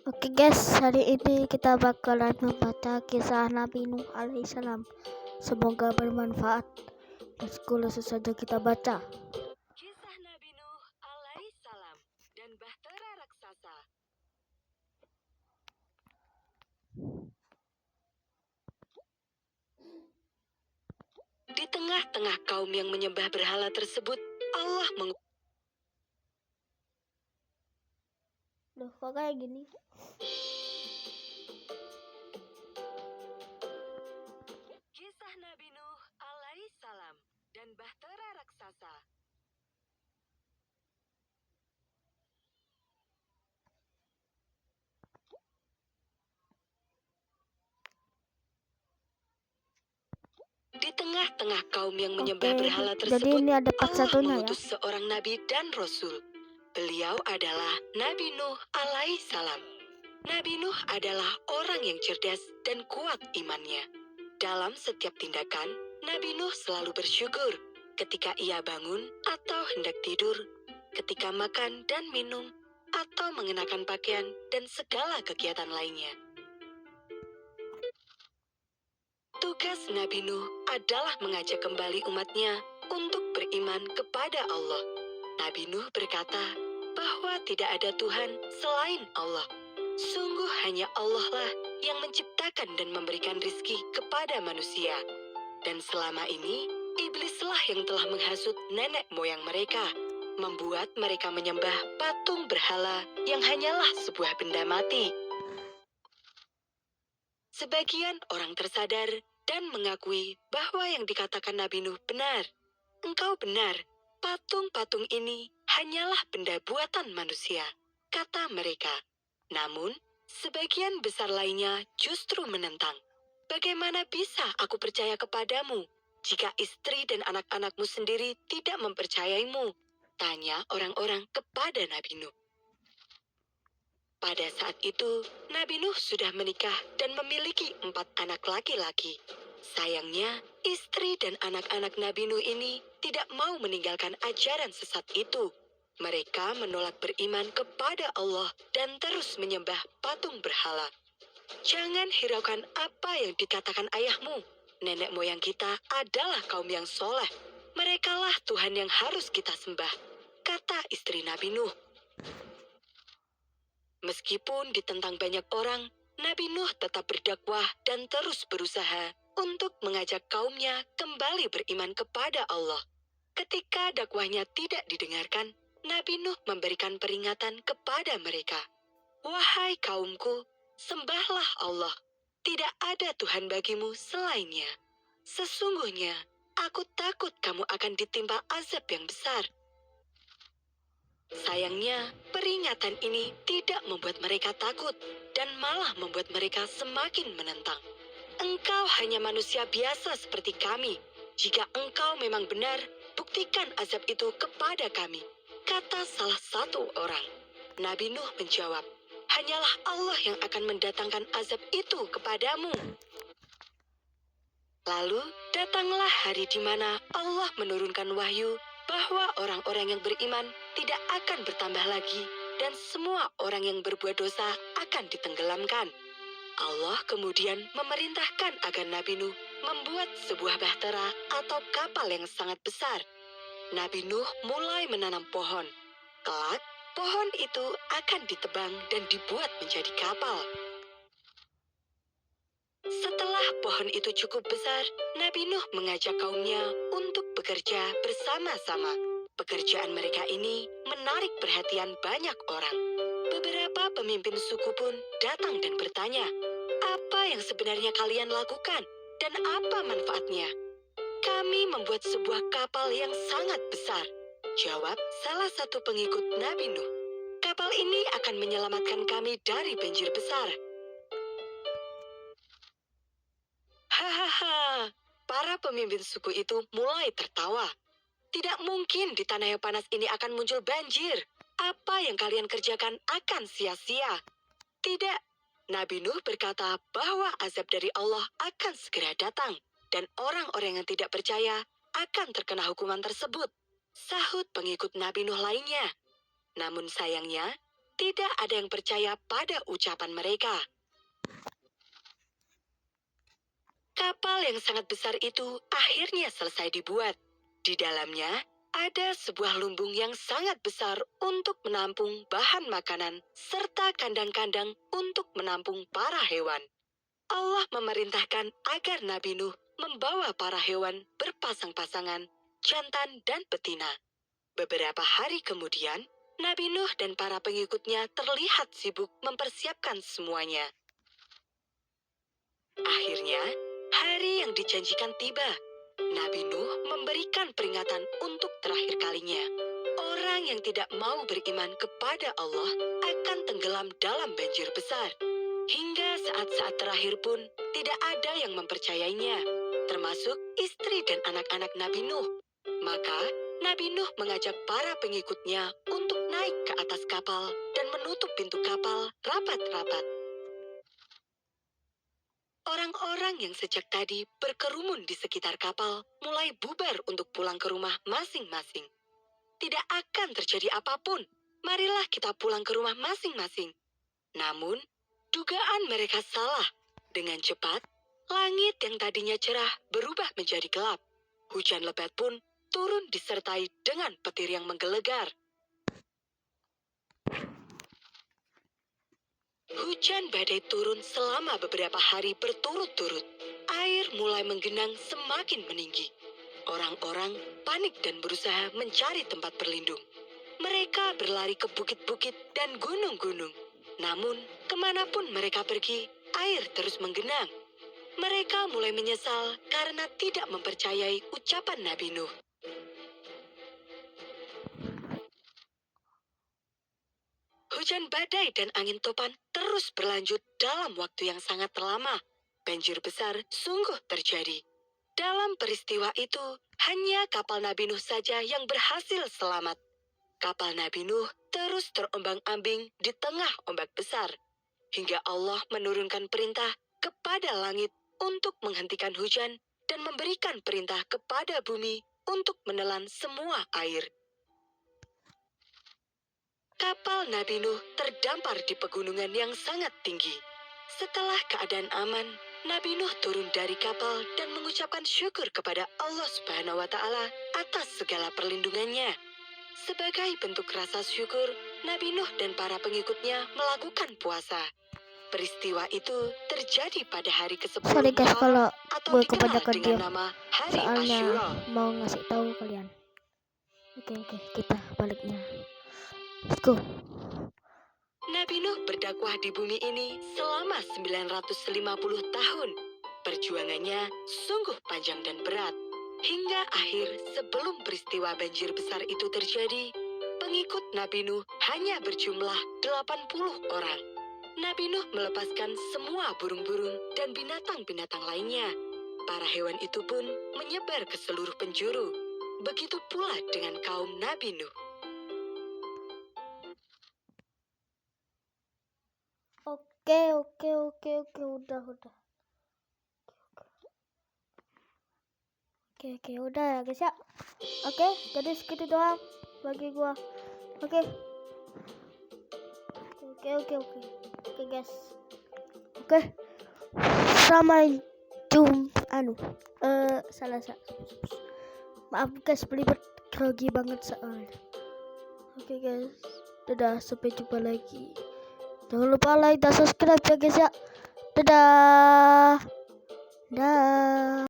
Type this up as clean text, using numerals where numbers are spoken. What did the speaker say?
Oke guys, hari ini kita bakalan membaca kisah Nabi Nuh alaihissalam. Semoga bermanfaat. Let's go, langsung saja kita baca. Kisah Nabi Nuh alaihissalam dan bahtera raksasa. Di tengah-tengah kaum yang menyembah berhala tersebut, Allah Loh, kok kayak gini? Kisah Nabi Nuh alaihissalam dan bahtera raksasa. Di tengah-tengah kaum yang menyembah berhala tersebut, jadi ini ada part Allah satunya mengutus seorang nabi dan rasul. Beliau adalah Nabi Nuh alaihissalam. Nabi Nuh adalah orang yang cerdas dan kuat imannya. Dalam setiap tindakan, Nabi Nuh selalu bersyukur ketika ia bangun atau hendak tidur, ketika makan dan minum, atau mengenakan pakaian dan segala kegiatan lainnya. Tugas Nabi Nuh adalah mengajak kembali umatnya untuk beriman kepada Allah. Nabi Nuh berkata bahwa tidak ada Tuhan selain Allah. Sungguh hanya Allah lah yang menciptakan dan memberikan rizki kepada manusia. Dan selama ini, iblislah yang telah menghasut nenek moyang mereka, membuat mereka menyembah patung berhala yang hanyalah sebuah benda mati. Sebagian orang tersadar dan mengakui bahwa yang dikatakan Nabi Nuh benar. Engkau benar, patung-patung ini hanyalah benda buatan manusia, kata mereka. Namun, sebagian besar lainnya justru menentang. Bagaimana bisa aku percaya kepadamu jika istri dan anak-anakmu sendiri tidak mempercayaimu? Tanya orang-orang kepada Nabi Nuh. Pada saat itu, Nabi Nuh sudah menikah dan memiliki 4 anak laki-laki. Sayangnya, istri dan anak-anak Nabi Nuh ini tidak mau meninggalkan ajaran sesat itu. Mereka menolak beriman kepada Allah dan terus menyembah patung berhala. Jangan hiraukan apa yang dikatakan ayahmu. Nenek moyang kita adalah kaum yang soleh. Merekalah Tuhan yang harus kita sembah, kata istri Nabi Nuh. Meskipun ditentang banyak orang, Nabi Nuh tetap berdakwah dan terus berusaha untuk mengajak kaumnya kembali beriman kepada Allah. Ketika dakwahnya tidak didengarkan, Nabi Nuh memberikan peringatan kepada mereka. Wahai kaumku, sembahlah Allah. Tidak ada Tuhan bagimu selainnya. Sesungguhnya, aku takut kamu akan ditimpa azab yang besar. Sayangnya, peringatan ini tidak membuat mereka takut dan malah membuat mereka semakin menentang. Engkau hanya manusia biasa seperti kami. Jika engkau memang benar, buktikan azab itu kepada kami, kata salah satu orang. Nabi Nuh menjawab, hanyalah Allah yang akan mendatangkan azab itu kepadamu. Lalu, datanglah hari di mana Allah menurunkan wahyu bahwa orang-orang yang beriman tidak akan bertambah lagi dan semua orang yang berbuat dosa akan ditenggelamkan. Allah kemudian memerintahkan agar Nabi Nuh membuat sebuah bahtera atau kapal yang sangat besar. Nabi Nuh mulai menanam pohon. Kelak, pohon itu akan ditebang dan dibuat menjadi kapal. Setelah pohon itu cukup besar, Nabi Nuh mengajak kaumnya untuk bekerja bersama-sama. Pekerjaan mereka ini menarik perhatian banyak orang. Beberapa pemimpin suku pun datang dan bertanya, apa yang sebenarnya kalian lakukan dan apa manfaatnya? Kami membuat sebuah kapal yang sangat besar, jawab salah satu pengikut Nabi Nuh. Kapal ini akan menyelamatkan kami dari banjir besar. Hahaha, para pemimpin suku itu mulai tertawa. Tidak mungkin di tanah yang panas ini akan muncul banjir. Apa yang kalian kerjakan akan sia-sia. Tidak, Nabi Nuh berkata bahwa azab dari Allah akan segera datang. Dan orang-orang yang tidak percaya akan terkena hukuman tersebut. Sahut pengikut Nabi Nuh lainnya. Namun sayangnya, tidak ada yang percaya pada ucapan mereka. Kapal yang sangat besar itu akhirnya selesai dibuat. Di dalamnya ada sebuah lumbung yang sangat besar untuk menampung bahan makanan serta kandang-kandang untuk menampung para hewan. Allah memerintahkan agar Nabi Nuh membawa para hewan berpasang-pasangan, jantan dan betina. Beberapa hari kemudian, Nabi Nuh dan para pengikutnya terlihat sibuk mempersiapkan semuanya. Akhirnya, hari yang dijanjikan tiba. Nabi Nuh memberikan peringatan untuk terakhir kalinya. Orang yang tidak mau beriman kepada Allah akan tenggelam dalam banjir besar. Hingga saat-saat terakhir pun tidak ada yang mempercayainya, termasuk istri dan anak-anak Nabi Nuh. Maka, Nabi Nuh mengajak para pengikutnya untuk naik ke atas kapal dan menutup pintu kapal rapat-rapat. Orang-orang yang sejak tadi berkerumun di sekitar kapal mulai bubar untuk pulang ke rumah masing-masing. Tidak akan terjadi apapun. Marilah kita pulang ke rumah masing-masing. Namun, dugaan mereka salah. Dengan cepat, langit yang tadinya cerah berubah menjadi gelap. Hujan lebat pun turun disertai dengan petir yang menggelegar. Hujan badai turun selama beberapa hari berturut-turut. Air mulai menggenang semakin meninggi. Orang-orang panik dan berusaha mencari tempat berlindung. Mereka berlari ke bukit-bukit dan gunung-gunung. Namun, kemanapun mereka pergi, air terus menggenang. Mereka mulai menyesal karena tidak mempercayai ucapan Nabi Nuh. Hujan badai dan angin topan terus berlanjut dalam waktu yang sangat lama. Banjir besar sungguh terjadi. Dalam peristiwa itu, hanya kapal Nabi Nuh saja yang berhasil selamat. Kapal Nabi Nuh terus terombang-ambing di tengah ombak besar. Hingga Allah menurunkan perintah kepada langit untuk menghentikan hujan dan memberikan perintah kepada bumi untuk menelan semua air. Kapal Nabi Nuh terdampar di pegunungan yang sangat tinggi. Setelah keadaan aman, Nabi Nuh turun dari kapal dan mengucapkan syukur kepada Allah Subhanahu wa Ta'ala atas segala perlindungannya. Sebagai bentuk rasa syukur, Nabi Nuh dan para pengikutnya melakukan puasa. Peristiwa itu terjadi pada hari ke-10 Sorry guys kalau atau gue dikenal kebanyakan dengan diam, nama Hari soalnya Asyura. mau ngasih tahu kalian. Oke, kita baliknya. Let's go. Nabi Nuh berdakwah di bumi ini selama 950 tahun. Perjuangannya sungguh panjang dan berat. Hingga akhir sebelum peristiwa banjir besar itu terjadi, pengikut Nabi Nuh hanya berjumlah 80 orang. Nabi Nuh melepaskan semua burung-burung dan binatang-binatang lainnya. Para hewan itu pun menyebar ke seluruh penjuru. Begitu pula dengan kaum Nabi Nuh. Oke, udah. Oke, udah ya guys ya. Oke, jadi segitu doang bagi gua. Oke guys. Oke. Sampai jumpa. Salah. Maaf guys, belibet grogi banget soalnya. Oke guys. Dadah, sampai jumpa lagi. Jangan lupa like dan subscribe ya guys ya. Dadah.